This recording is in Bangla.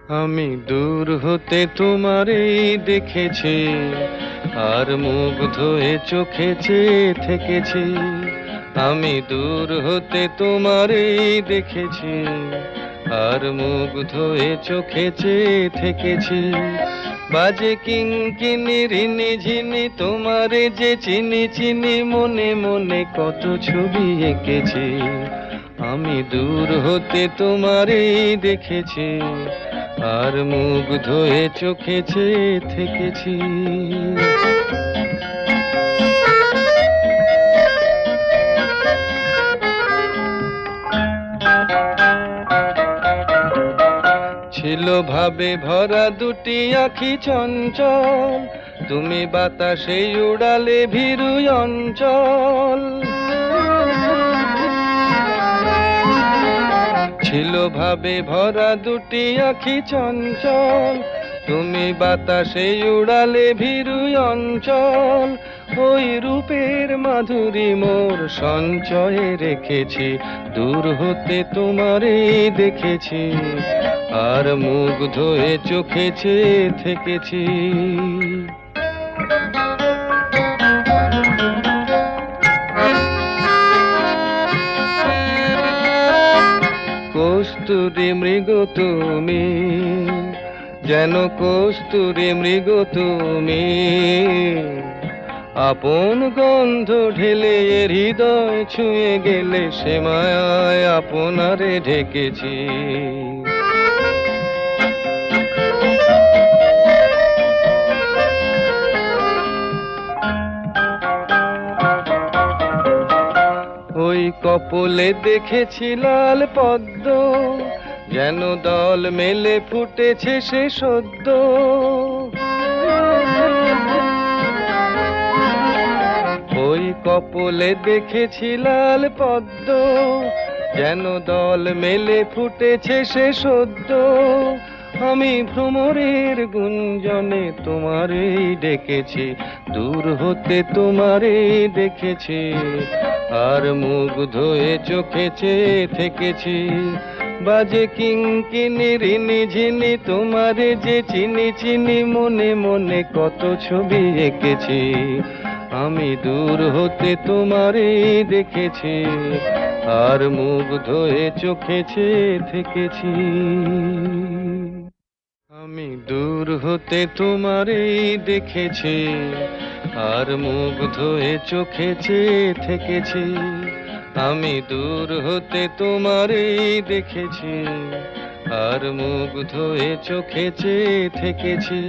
আমি দূর হতে তোমারেই দেখেছি, আর মুগ্ধ হয়ে চোখে চেয়ে থেকেছি। আমি দূর হতে তোমারেই দেখেছি, আর মুগ্ধ হয়ে চোখে চেয়ে থেকেছি। বাজে কিঙ্কিনি রিনি ঝিনি তোমারে যে চিনি চিনি, মনে মনে কত ছবি এঁকেছি। আমি দূর হতে তোমারেই দেখেছি, আর মুগ্ধ হয়ে চোখে চেয়ে থেকেছি। ছিল ভাবে ভরা দুটি আঁখি চঞ্চল, তুমি বাতাসে উড়ালে ভীরু অঞ্চল। ছিল ভাবে ভরা দুটি আঁখি চঞ্চল, তুমি বাতাসে উড়ালে ভীরু অঞ্চল। ওই রূপের মাধুরী মোর সঞ্চয়ে রেখেছি, দূর হতে তোমারে দেখেছি, আর মুগ্ধ হয়ে চোখে চেয়ে থেকেছি। কস্তুরী মৃগ তুমি, যেন কস্তুরী মৃগ তুমি, আপন গন্ধ ঢেলে হৃদয় ছুঁয়ে গেলে, সে মায়ায় আপনারে ঢেকেছি। ওই কপলে দেখেছি লাল পদ্ম, যেন দল মেলে ফুটেছে সে সদ্য। ওই কপলে দেখেছি লাল পদ্ম, যেন দল মেলে ফুটেছে সে সদ্য। আমি ভ্রমরের গুঞ্জনে তোমারেই ডেকেছি, দূর হতে তোমারেই দেখেছি, আর মুগ্ধ হয়ে চোখে চেয়ে থেকেছি। বাজে কিঙ্কিনি রিনি ঝিনি তোমারে যে চিনি চিনি, মনে মনে কত ছবি এঁকেছি। আমি দূর হতে তোমারেই দেখেছি, আর মুগ্ধ হয়ে চোখে চেয়ে থেকেছি। আমি দূর হতে তোমারেই দেখেছি, আর মুগ্ধ হয়ে চোখে চেয়ে থেকেছি। আমি দূর হতে তোমারেই দেখেছি, আর মুগ্ধ হয়ে চোখে চেয়ে থেকেছি।